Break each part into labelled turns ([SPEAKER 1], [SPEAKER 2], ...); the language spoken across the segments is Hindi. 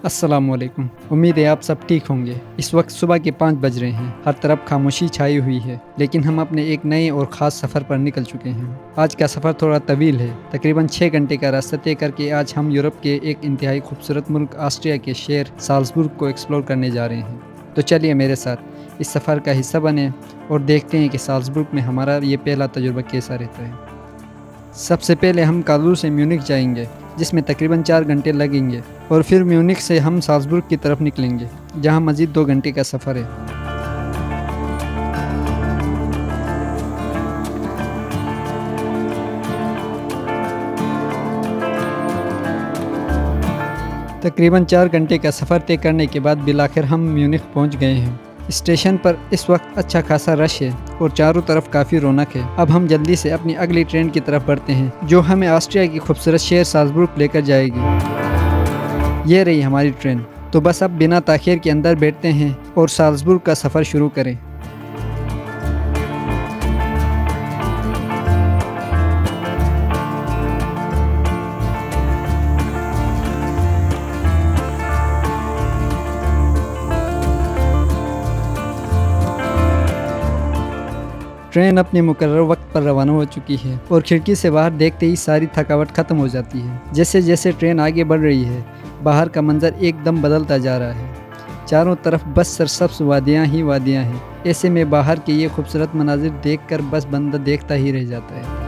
[SPEAKER 1] अस्सलामुअलैकुम। उम्मीद है आप सब ठीक होंगे। इस वक्त सुबह के 5 बज रहे हैं। हर तरफ खामोशी छाई हुई है, लेकिन हम अपने एक नए और ख़ास सफ़र पर निकल चुके हैं। आज का सफ़र थोड़ा तवील है, तकरीबन 6 घंटे का रास्ता तय करके आज हम यूरोप के एक इंतहाई खूबसूरत मुल्क ऑस्ट्रिया के शहर साल्ज़बुर्ग को एक्सप्लोर करने जा रहे हैं। तो चलिए मेरे साथ इस सफ़र का हिस्सा बने और देखते हैं कि साल्ज़बुर्ग में हमारा ये पहला तजुर्बा कैसा रहता है। सबसे पहले हम कालूर से म्यूनिख जाएंगे, जिसमें तकरीबन 4 घंटे लगेंगे, और फिर म्यूनिख से हम साल्ज़बुर्ग की तरफ निकलेंगे, जहां मज़ीद 2 घंटे का सफ़र है। तकरीबन 4 घंटे का सफ़र तय करने के बाद बिलाखिर हम म्यूनिख पहुंच गए हैं। स्टेशन पर इस वक्त अच्छा खासा रश है और चारों तरफ काफ़ी रौनक है। अब हम जल्दी से अपनी अगली ट्रेन की तरफ बढ़ते हैं, जो हमें ऑस्ट्रिया की खूबसूरत शहर साल्ज़बुर्ग लेकर जाएगी। ये रही हमारी ट्रेन। तो बस अब बिना ताख़ीर के अंदर बैठते हैं और साल्ज़बुर्ग का सफ़र शुरू करें। ट्रेन अपने मुकर्रर वक्त पर रवाना हो चुकी है और खिड़की से बाहर देखते ही सारी थकावट ख़त्म हो जाती है। जैसे जैसे ट्रेन आगे बढ़ रही है, बाहर का मंजर एकदम बदलता जा रहा है। चारों तरफ बस सरसब्ज़ वादियाँ ही वादियाँ हैं। ऐसे में बाहर के ये खूबसूरत मनाजिर देखकर बस बंदा देखता ही रह जाता है।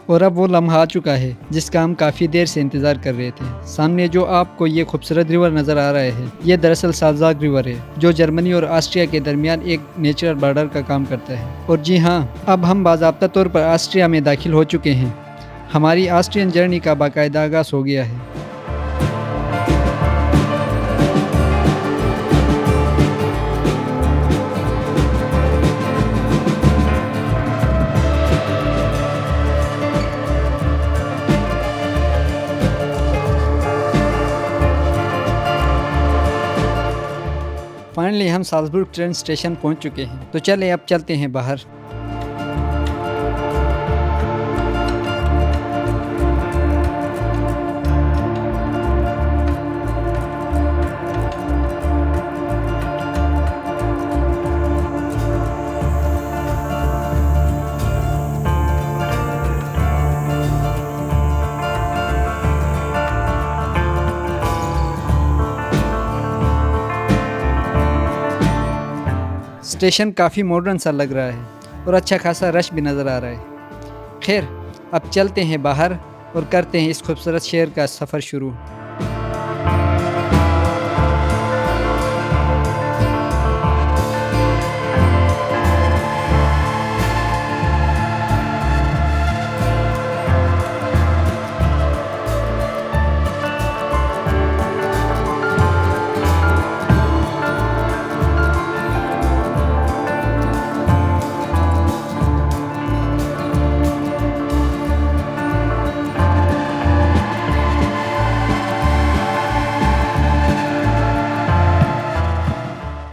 [SPEAKER 1] और अब वो लम्हा आ चुका है जिसका हम काफ़ी देर से इंतज़ार कर रहे थे। सामने जो आपको ये खूबसूरत रिवर नज़र आ रहा है, ये दरअसल साल्ज़बुर्ग रिवर है, जो जर्मनी और ऑस्ट्रिया के दरमियान एक नेचुरल बॉर्डर का काम करता है। और जी हाँ, अब हम बाज़ाब्ता तौर पर ऑस्ट्रिया में दाखिल हो चुके हैं। हमारी ऑस्ट्रियन जर्नी का बाकायदा आगाज़ हो गया है। फाइनली हम साल्ज़बुर्ग ट्रेन स्टेशन पहुंच चुके हैं। तो चलें अब चलते हैं बाहर। स्टेशन काफ़ी मॉडर्न सा लग रहा है और अच्छा खासा रश भी नज़र आ रहा है। खैर, अब चलते हैं बाहर और करते हैं इस खूबसूरत शहर का सफ़र शुरू।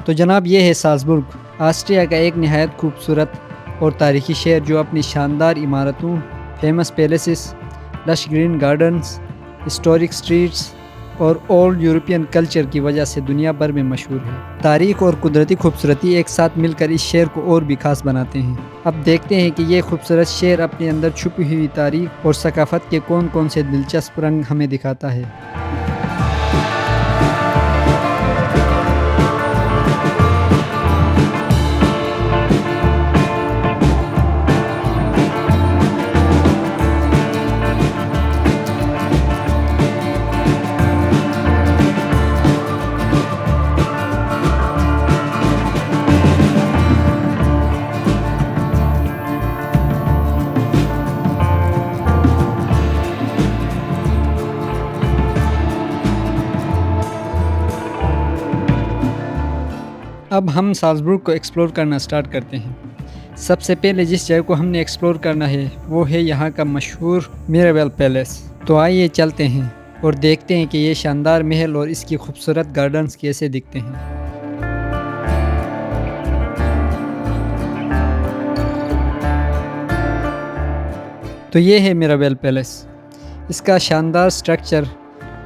[SPEAKER 1] तो जनाब ये है साल्ज़बुर्ग, ऑस्ट्रिया का एक नहायत खूबसूरत और तारीखी शहर जो अपनी शानदार इमारतों, famous palaces, lush green gardens, historic streets और ओल्ड यूरोपियन कल्चर की वजह से दुनिया भर में मशहूर है। तारीख और कुदरती खूबसूरती एक साथ मिलकर इस शहर को और भी खास बनाते हैं। अब देखते हैं कि ये खूबसूरत शहर अपने अंदर छुपी हुई तारीख और सकाफत के कौन कौन से दिलचस्प रंग हमें दिखाता है। अब हम साल्ज़बुर्ग को एक्सप्लोर करना स्टार्ट करते हैं। सबसे पहले जिस जगह को हमने एक्सप्लोर करना है वो है यहाँ का मशहूर मिराबेल पैलेस। तो आइए चलते हैं और देखते हैं कि ये शानदार महल और इसकी खूबसूरत गार्डन्स कैसे दिखते हैं। तो ये है मिराबेल पैलेस। इसका शानदार स्ट्रक्चर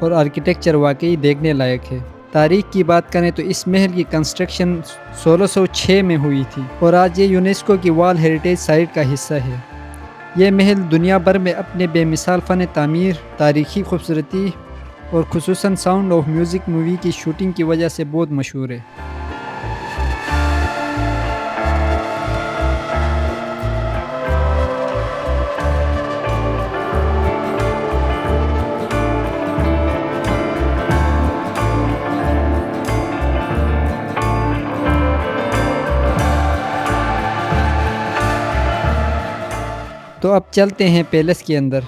[SPEAKER 1] और आर्किटेक्चर वाकई देखने लायक है। तारीख की बात करें तो इस महल की कंस्ट्रक्शन 1606 में हुई थी और आज ये यूनेस्को की वर्ल्ड हेरिटेज साइट का हिस्सा है। ये महल दुनिया भर में अपने बेमिसाल फ़न तामीर, तारीखी खूबसूरती और खुसूसन साउंड ऑफ म्यूज़िक मूवी की शूटिंग की वजह से बहुत मशहूर है। तो अब चलते हैं पैलेस के अंदर।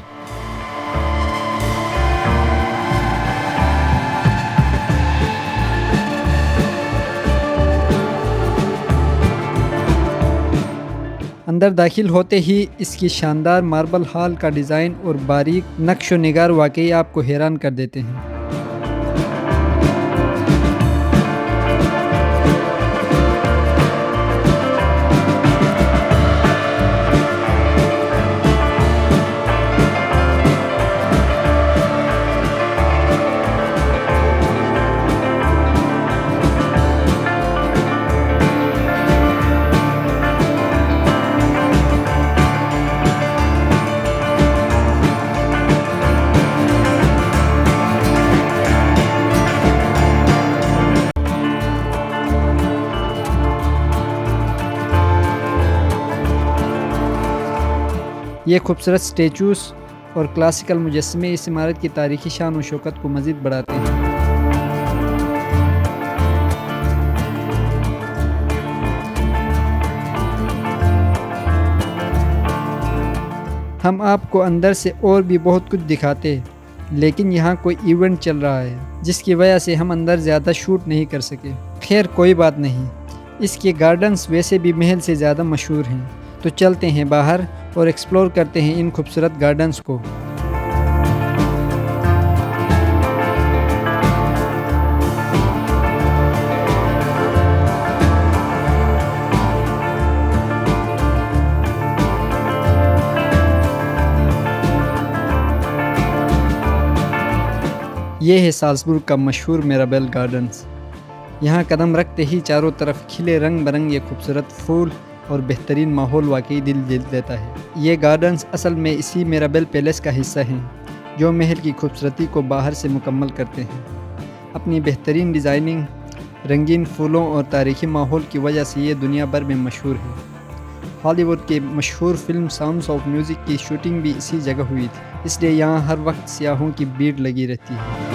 [SPEAKER 1] अंदर दाखिल होते ही इसकी शानदार मार्बल हॉल का डिज़ाइन और बारीक नक्श व निगार वाकई आपको हैरान कर देते हैं। ये खूबसूरत स्टेचूस और क्लासिकल मुजस्समे इस इमारत की तारीखी शान और शौकत को मज़ीद बढ़ाते हैं। हम आपको अंदर से और भी बहुत कुछ दिखाते हैं, लेकिन यहाँ कोई इवेंट चल रहा है जिसकी वजह से हम अंदर ज़्यादा शूट नहीं कर सके। खैर कोई बात नहीं, इसके गार्डन्स वैसे भी महल से ज़्यादा मशहूर हैं। तो चलते हैं बाहर और एक्सप्लोर करते हैं इन खूबसूरत गार्डन्स को। ये है साल्ज़बुर्ग का मशहूर मिराबेल गार्डन्स। यहाँ कदम रखते ही चारों तरफ खिले रंग बिरंगे खूबसूरत फूल और बेहतरीन माहौल वाकई दिल जीत लेता है। ये गार्डन्स असल में इसी मिराबेल पैलेस का हिस्सा हैं जो महल की खूबसूरती को बाहर से मुकम्मल करते हैं। अपनी बेहतरीन डिज़ाइनिंग, रंगीन फूलों और तारीखी माहौल की वजह से ये दुनिया भर में मशहूर है। हॉलीवुड के मशहूर फिल्म साउंड्स ऑफ म्यूज़िक की शूटिंग भी इसी जगह हुई थी, इसलिए यहाँ हर वक्त सियाहों की भीड़ लगी रहती है।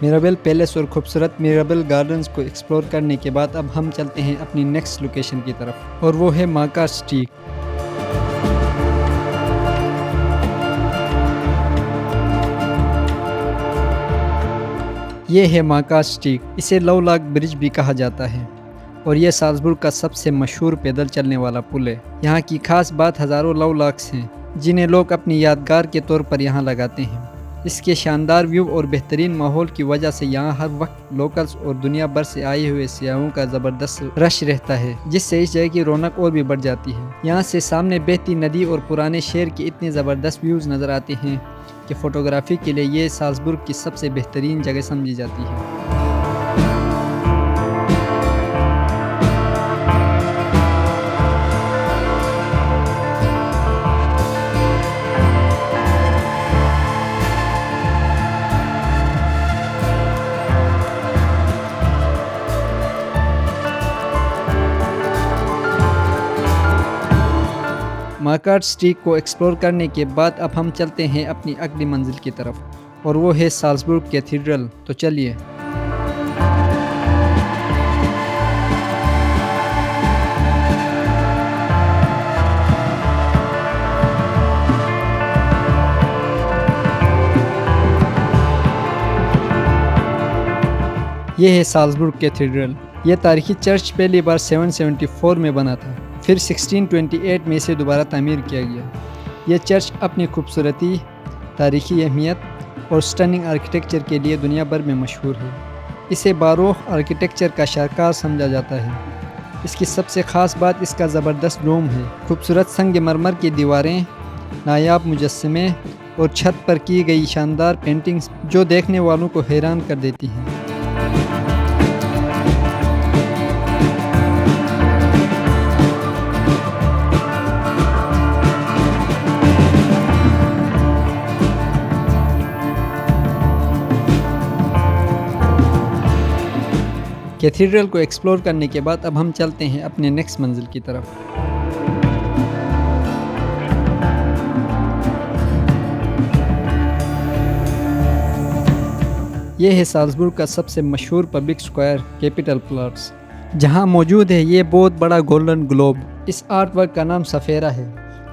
[SPEAKER 1] मिराबेल पैलेस और खूबसूरत मिराबेल गार्डन्स को एक्सप्लोर करने के बाद अब हम चलते हैं अपनी नेक्स्ट लोकेशन की तरफ, और वो है माका स्ट्रीट। ये है माका स्ट्रीट, इसे लवलाक ब्रिज भी कहा जाता है और यह साल्जबुर्ग का सबसे मशहूर पैदल चलने वाला पुल है। यहाँ की खास बात हज़ारों लवलाक्स हैं जिन्हें लोग अपनी यादगार के तौर पर यहाँ लगाते हैं। इसके शानदार व्यू और बेहतरीन माहौल की वजह से यहाँ हर वक्त लोकल्स और दुनिया भर से आए हुए सियाहों का ज़बरदस्त रश रहता है, जिससे इस जगह की रौनक और भी बढ़ जाती है। यहाँ से सामने बहती नदी और पुराने शहर के इतने ज़बरदस्त व्यूज़ नज़र आते हैं कि फ़ोटोग्राफी के लिए ये साल्जबुर्ग की सबसे बेहतरीन जगह समझी जाती है। मार्काट स्ट्रीट को एक्सप्लोर करने के बाद अब हम चलते हैं अपनी अगली मंजिल की तरफ, और वो है साल्जबुर्ग कैथीड्रल। तो चलिए। ये है साल्जबुर्ग कैथीड्रल। यह तारीखी चर्च पहली बार 774 में बना था, फिर 1628 में इसे दोबारा तामीर किया गया। यह चर्च अपनी खूबसूरती, तारीखी अहमियत और स्टनिंग आर्किटेक्चर के लिए दुनिया भर में मशहूर है। इसे बारोक आर्किटेक्चर का शाहकार समझा जाता है। इसकी सबसे ख़ास बात इसका ज़बरदस्त डोम है, खूबसूरत संगमरमर की दीवारें, नायाब मुजस्समे और छत पर की गई शानदार पेंटिंग्स जो देखने वालों को हैरान कर देती हैं। कैथीड्रल को एक्सप्लोर करने के बाद अब हम चलते हैं अपने नेक्स्ट मंजिल की तरफ। यह है साल्जबुर्ग का सबसे मशहूर पब्लिक स्क्वायर कैपिटल प्लाट्स, जहां मौजूद है ये बहुत बड़ा गोल्डन ग्लोब। इस आर्ट वर्क का नाम सफेरा है,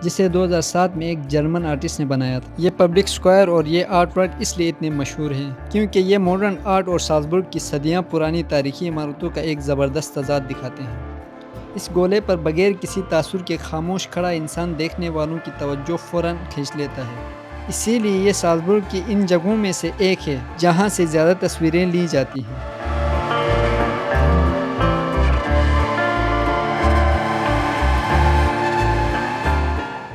[SPEAKER 1] जिसे 2007 में एक जर्मन आर्टिस्ट ने बनाया था। ये पब्लिक स्क्वायर और ये आर्ट वर्क इसलिए इतने मशहूर हैं क्योंकि ये मॉडर्न आर्ट और साल्जबुर्ग की सदियां पुरानी तारीखी इमारतों का एक ज़बरदस्त तज़ाद दिखाते हैं। इस गोले पर बगैर किसी तासुर के खामोश खड़ा इंसान देखने वालों की तवज्जो फ़ौरन खींच लेता है। इसीलिए ये साल्जबुर्ग की इन जगहों में से एक है जहाँ से ज़्यादा तस्वीरें ली जाती हैं।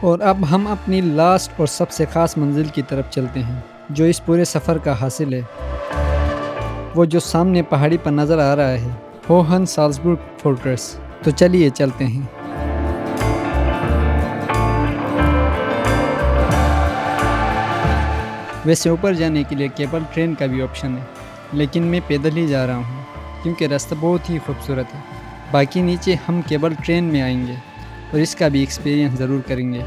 [SPEAKER 1] और अब हम अपनी लास्ट और सबसे ख़ास मंजिल की तरफ चलते हैं, जो इस पूरे सफ़र का हासिल है। वो जो सामने पहाड़ी पर नज़र आ रहा है, होहन साल्जबुर्ग फोर्ट्रेस। तो चलिए चलते हैं। वैसे ऊपर जाने के लिए केबल ट्रेन का भी ऑप्शन है, लेकिन मैं पैदल ही जा रहा हूँ क्योंकि रास्ता बहुत ही खूबसूरत है। बाकी नीचे हम केबल ट्रेन में आएंगे और इसका भी एक्सपीरियंस ज़रूर करेंगे।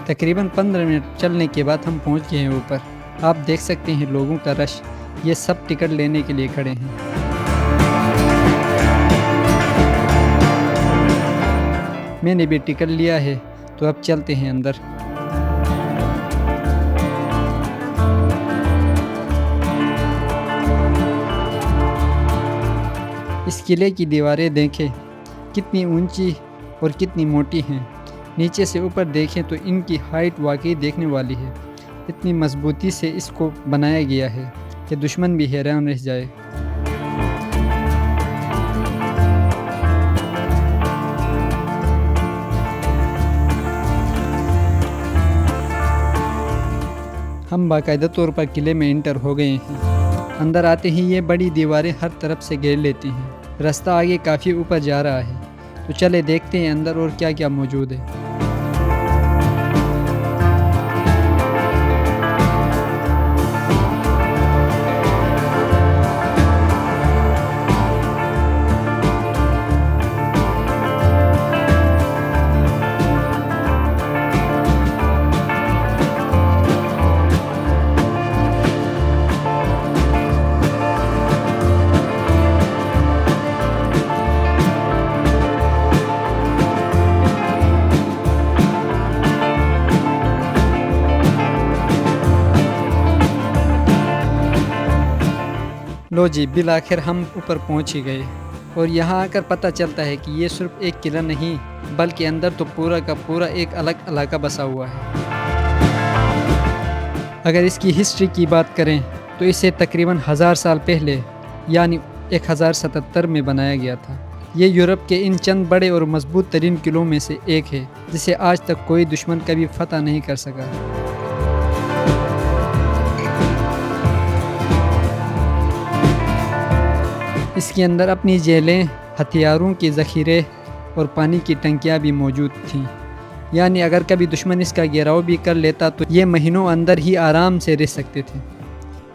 [SPEAKER 1] तकरीबन 15 मिनट चलने के बाद हम पहुंच गए हैं ऊपर। आप देख सकते हैं लोगों का रश, ये सब टिकट लेने के लिए खड़े हैं। मैंने भी टिकट लिया है, तो अब चलते हैं अंदर। इस किले की दीवारें देखें कितनी ऊंची और कितनी मोटी हैं। नीचे से ऊपर देखें तो इनकी हाइट वाकई देखने वाली है। इतनी मजबूती से इसको बनाया गया है कि दुश्मन भी हैरान रह जाए। हम बाकायदा तौर पर किले में इंटर हो गए हैं। अंदर आते ही ये बड़ी दीवारें हर तरफ से घेर लेती हैं। रास्ता आगे काफ़ी ऊपर जा रहा है, तो चले देखते हैं अंदर और क्या क्या मौजूद है। लो जी, बिल आखिर हम ऊपर पहुंच ही गए। और यहाँ आकर पता चलता है कि ये सिर्फ एक किला नहीं, बल्कि अंदर तो पूरा का पूरा एक अलग इलाका बसा हुआ है। अगर इसकी हिस्ट्री की बात करें तो इसे तकरीबन 1000 साल पहले यानी 1077 में बनाया गया था। ये यूरोप के इन चंद बड़े और मजबूत तरीन किलों में से एक है, जिसे आज तक कोई दुश्मन कभी फतह नहीं कर सका। इसके अंदर अपनी जेलें, हथियारों के ज़ख़ीरे और पानी की टंकियाँ भी मौजूद थीं। यानी अगर कभी दुश्मन इसका घेराव भी कर लेता तो ये महीनों अंदर ही आराम से रह सकते थे।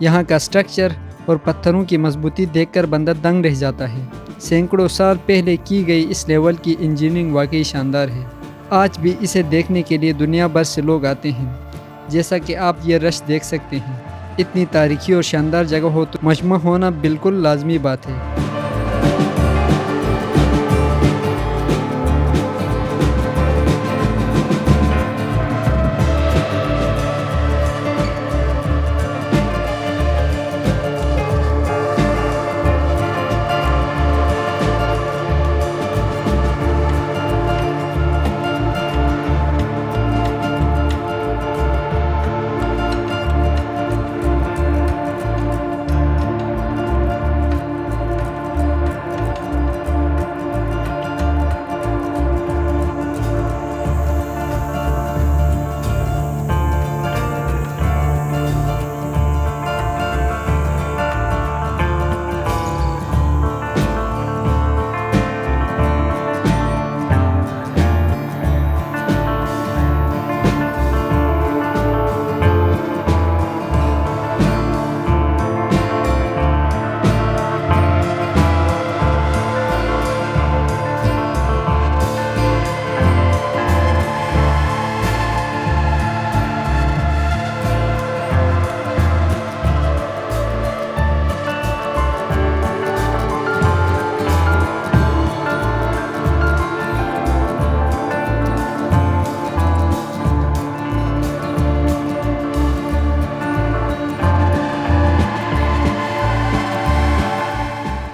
[SPEAKER 1] यहाँ का स्ट्रक्चर और पत्थरों की मजबूती देखकर बंदा दंग रह जाता है। सैकड़ों साल पहले की गई इस लेवल की इंजीनियरिंग वाकई शानदार है। आज भी इसे देखने के लिए दुनिया भर से लोग आते हैं। जैसा कि आप ये रश देख सकते हैं, इतनी तारीखी और शानदार जगह हो तो मजमा होना बिल्कुल लाजमी बात है।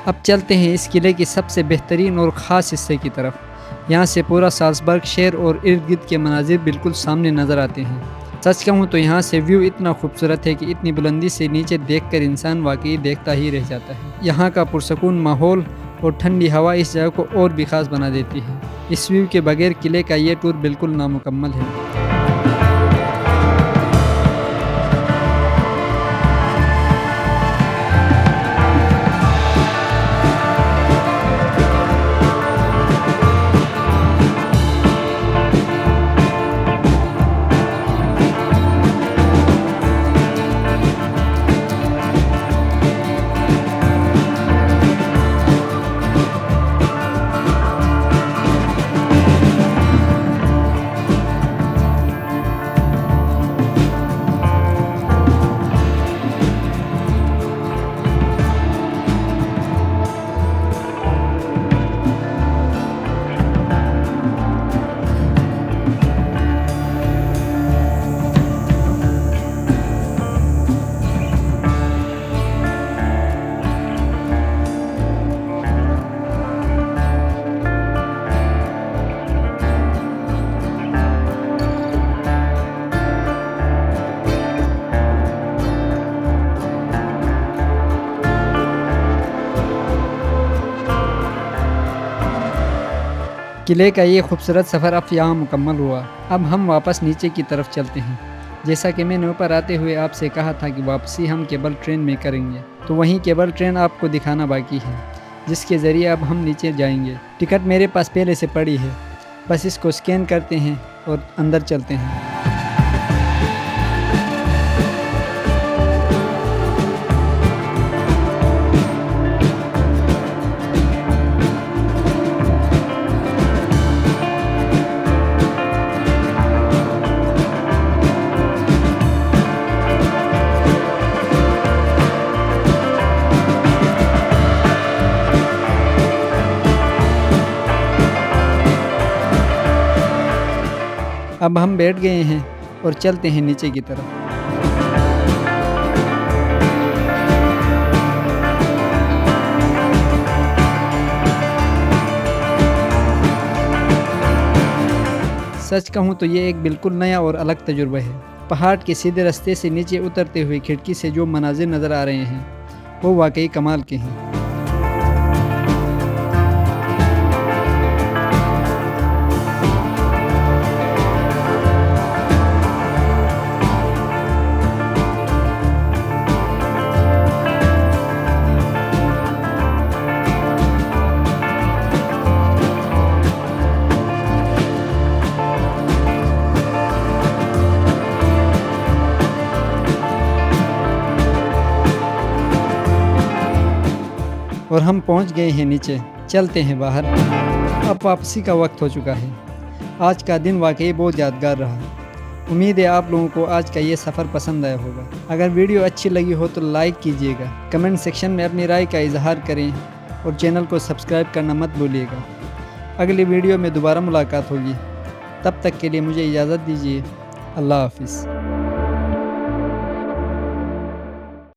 [SPEAKER 1] अब चलते हैं इस किले की सबसे बेहतरीन और ख़ास हिस्से की तरफ। यहाँ से पूरा साल्सबर्ग शहर और इर्द गिर्द के मनाजिर बिल्कुल सामने नज़र आते हैं। सच कहूँ तो यहाँ से व्यू इतना खूबसूरत है कि इतनी बुलंदी से नीचे देखकर इंसान वाकई देखता ही रह जाता है। यहाँ का पुरसकून माहौल और ठंडी हवा इस जगह को और भी ख़ास बना देती है। इस व्यू के बगैर किले का ये टूर बिल्कुल नामुकम्मल है। किले का ये खूबसूरत सफ़र अब यहाँ मुकम्मल हुआ। अब हम वापस नीचे की तरफ चलते हैं जैसा कि मैंने ऊपर आते हुए आपसे कहा था कि वापसी हम केबल ट्रेन में करेंगे, तो वहीं केबल ट्रेन आपको दिखाना बाकी है, जिसके ज़रिए अब हम नीचे जाएंगे। टिकट मेरे पास पहले से पड़ी है, बस इसको स्कैन करते हैं और अंदर चलते हैं। अब हम बैठ गए हैं और चलते हैं नीचे की तरफ। सच कहूँ तो ये एक बिल्कुल नया और अलग तजुर्बा है। पहाड़ के सीधे रास्ते से नीचे उतरते हुए खिड़की से जो मनाजिर नज़र आ रहे हैं वो वाकई कमाल के हैं। और हम पहुंच गए हैं नीचे। चलते हैं बाहर। अब वापसी का वक्त हो चुका है। आज का दिन वाकई बहुत यादगार रहा। उम्मीद है आप लोगों को आज का ये सफ़र पसंद आया होगा। अगर वीडियो अच्छी लगी हो तो लाइक कीजिएगा, कमेंट सेक्शन में अपनी राय का इजहार करें और चैनल को सब्सक्राइब करना मत भूलिएगा। अगली वीडियो में दोबारा मुलाकात होगी। तब तक के लिए मुझे इजाज़त दीजिए। अल्लाह हाफिज़।